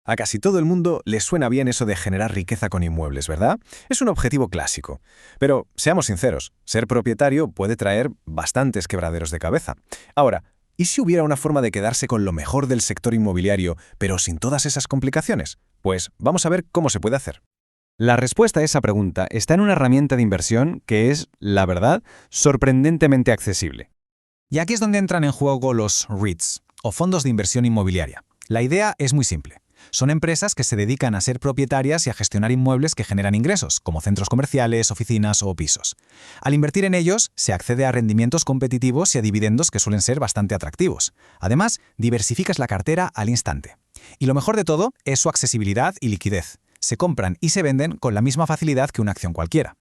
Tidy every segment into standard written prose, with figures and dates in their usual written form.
A casi todo el mundo le suena bien eso de generar riqueza con inmuebles, ¿verdad? Es un objetivo clásico. Pero, seamos sinceros, ser propietario puede traer bastantes quebraderos de cabeza. Ahora, ¿y si hubiera una forma de quedarse con lo mejor del sector inmobiliario, pero sin todas esas complicaciones? Pues vamos a ver cómo se puede hacer. La respuesta a esa pregunta está en una herramienta de inversión que es, la verdad, sorprendentemente accesible. Y aquí es donde entran en juego los REITs, o fondos de inversión inmobiliaria. La idea es muy simple. Son empresas que se dedican a ser propietarias y a gestionar inmuebles que generan ingresos, como centros comerciales, oficinas o pisos. Al invertir en ellos, se accede a rendimientos competitivos y a dividendos que suelen ser bastante atractivos. Además, diversificas la cartera al instante. Y lo mejor de todo es su accesibilidad y liquidez. Se compran y se venden con la misma facilidad que una acción cualquiera.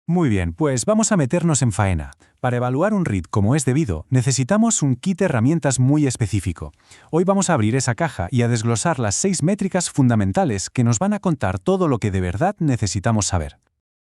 Muy bien, pues vamos a meternos en faena. Para evaluar un REIT como es debido, necesitamos un kit de herramientas muy específico. Hoy vamos a abrir esa caja y a desglosar las 6 métricas fundamentales que nos van a contar todo lo que de verdad necesitamos saber.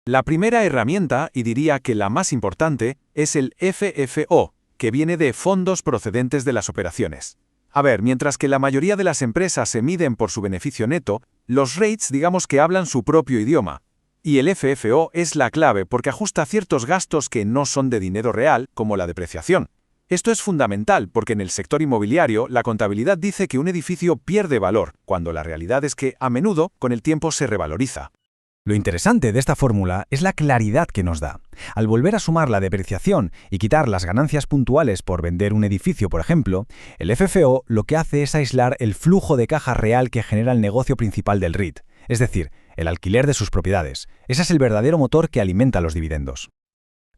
La primera herramienta, y diría que la más importante, es el FFO, que viene de fondos procedentes de las operaciones. A ver, mientras que la mayoría de las empresas se miden por su beneficio neto, los REITs digamos que hablan su propio idioma. Y el FFO es la clave porque ajusta ciertos gastos que no son de dinero real, como la depreciación. Esto es fundamental porque en el sector inmobiliario la contabilidad dice que un edificio pierde valor, cuando la realidad es que, a menudo, con el tiempo se revaloriza. Lo interesante de esta fórmula es la claridad que nos da. Al volver a sumar la depreciación y quitar las ganancias puntuales por vender un edificio, por ejemplo, el FFO lo que hace es aislar el flujo de caja real que genera el negocio principal del REIT, es decir, el alquiler de sus propiedades. Ese es el verdadero motor que alimenta los dividendos.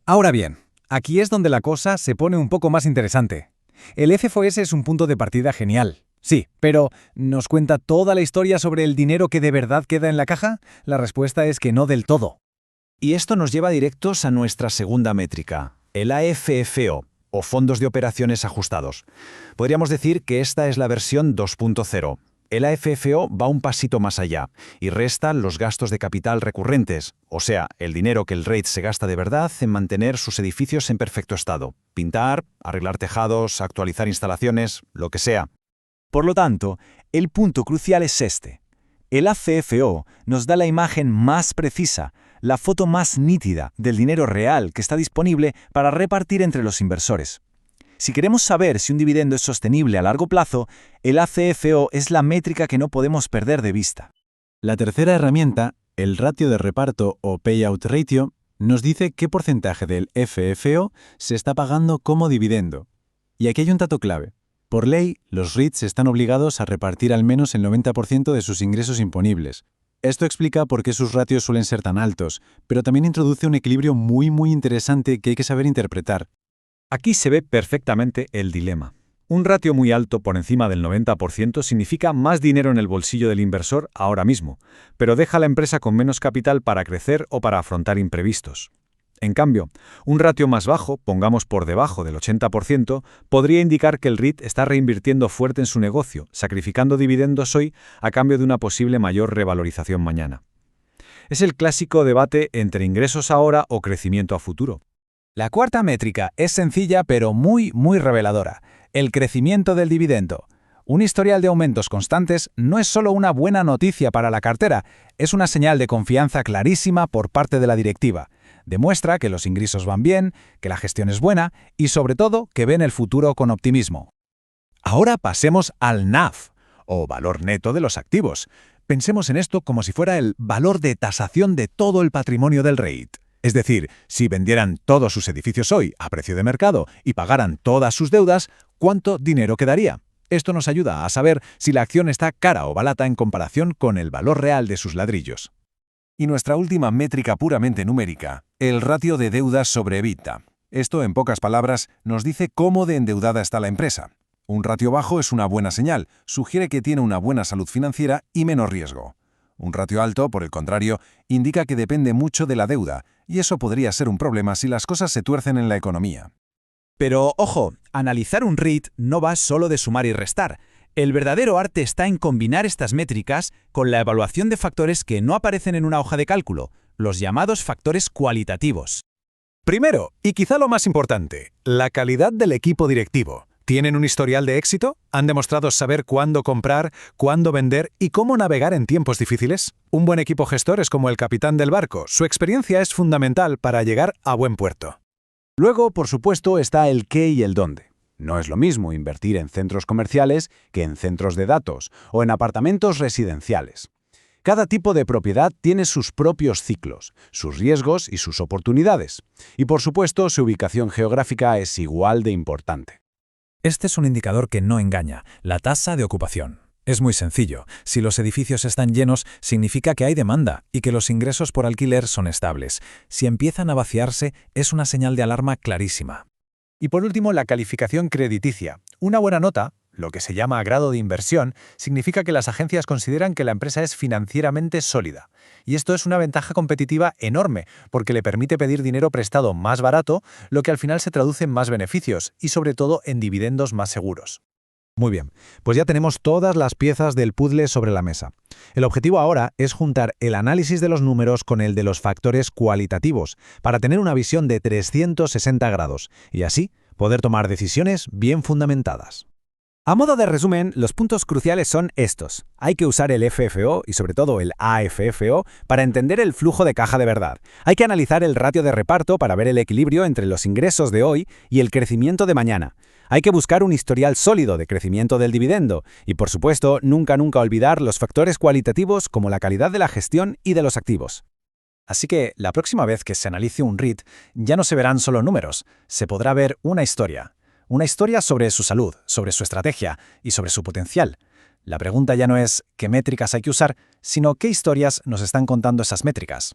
Ahora bien, aquí es donde la cosa se pone un poco más interesante. El FFOS es un punto de partida genial. Sí, pero ¿nos cuenta toda la historia sobre el dinero que de verdad queda en la caja? La respuesta es que no del todo. Y esto nos lleva directos a nuestra segunda métrica, el AFFO, o fondos de operaciones ajustados. Podríamos decir que esta es la versión 2.0. El AFFO va un pasito más allá y resta los gastos de capital recurrentes, o sea, el dinero que el REIT se gasta de verdad en mantener sus edificios en perfecto estado, pintar, arreglar tejados, actualizar instalaciones, lo que sea. Por lo tanto, el punto crucial es este. El ACFO nos da la imagen más precisa, la foto más nítida del dinero real que está disponible para repartir entre los inversores. Si queremos saber si un dividendo es sostenible a largo plazo, el ACFO es la métrica que no podemos perder de vista. La tercera herramienta, el ratio de reparto o payout ratio, nos dice qué porcentaje del FFO se está pagando como dividendo. Y aquí hay un dato clave. Por ley, los REITs están obligados a repartir al menos el 90% de sus ingresos imponibles. Esto explica por qué sus ratios suelen ser tan altos, pero también introduce un equilibrio muy interesante que hay que saber interpretar. Aquí se ve perfectamente el dilema. Un ratio muy alto por encima del 90% significa más dinero en el bolsillo del inversor ahora mismo, pero deja a la empresa con menos capital para crecer o para afrontar imprevistos. En cambio, un ratio más bajo, pongamos por debajo del 80%, podría indicar que el REIT está reinvirtiendo fuerte en su negocio, sacrificando dividendos hoy a cambio de una posible mayor revalorización mañana. Es el clásico debate entre ingresos ahora o crecimiento a futuro. La cuarta métrica es sencilla pero muy reveladora. El crecimiento del dividendo. Un historial de aumentos constantes no es solo una buena noticia para la cartera, es una señal de confianza clarísima por parte de la directiva. Demuestra que los ingresos van bien, que la gestión es buena y, sobre todo, que ven el futuro con optimismo. Ahora pasemos al NAV, o valor neto de los activos. Pensemos en esto como si fuera el valor de tasación de todo el patrimonio del REIT. Es decir, si vendieran todos sus edificios hoy a precio de mercado y pagaran todas sus deudas, ¿cuánto dinero quedaría? Esto nos ayuda a saber si la acción está cara o barata en comparación con el valor real de sus ladrillos. Y nuestra última métrica puramente numérica, el ratio de deudas sobre EBITDA. Esto, en pocas palabras, nos dice cómo de endeudada está la empresa. Un ratio bajo es una buena señal, sugiere que tiene una buena salud financiera y menos riesgo. Un ratio alto, por el contrario, indica que depende mucho de la deuda, y eso podría ser un problema si las cosas se tuercen en la economía. Pero, ojo, analizar un REIT no va solo de sumar y restar. El verdadero arte está en combinar estas métricas con la evaluación de factores que no aparecen en una hoja de cálculo, los llamados factores cualitativos. Primero, y quizá lo más importante, la calidad del equipo directivo. ¿Tienen un historial de éxito? ¿Han demostrado saber cuándo comprar, cuándo vender y cómo navegar en tiempos difíciles? Un buen equipo gestor es como el capitán del barco. Su experiencia es fundamental para llegar a buen puerto. Luego, por supuesto, está el qué y el dónde. No es lo mismo invertir en centros comerciales que en centros de datos o en apartamentos residenciales. Cada tipo de propiedad tiene sus propios ciclos, sus riesgos y sus oportunidades. Y por supuesto, su ubicación geográfica es igual de importante. Este es un indicador que no engaña, la tasa de ocupación. Es muy sencillo. Si los edificios están llenos, significa que hay demanda y que los ingresos por alquiler son estables. Si empiezan a vaciarse, es una señal de alarma clarísima. Y por último, la calificación crediticia. Una buena nota, lo que se llama grado de inversión, significa que las agencias consideran que la empresa es financieramente sólida. Y esto es una ventaja competitiva enorme, porque le permite pedir dinero prestado más barato, lo que al final se traduce en más beneficios y sobre todo en dividendos más seguros. Muy bien, pues ya tenemos todas las piezas del puzzle sobre la mesa. El objetivo ahora es juntar el análisis de los números con el de los factores cualitativos, para tener una visión de 360 grados, y así poder tomar decisiones bien fundamentadas. A modo de resumen, los puntos cruciales son estos. Hay que usar el FFO y sobre todo el AFFO para entender el flujo de caja de verdad. Hay que analizar el ratio de reparto para ver el equilibrio entre los ingresos de hoy y el crecimiento de mañana. Hay que buscar un historial sólido de crecimiento del dividendo y, por supuesto, nunca olvidar los factores cualitativos como la calidad de la gestión y de los activos. Así que la próxima vez que se analice un REIT, ya no se verán solo números, se podrá ver una historia. Una historia sobre su salud, sobre su estrategia y sobre su potencial. La pregunta ya no es qué métricas hay que usar, sino qué historias nos están contando esas métricas.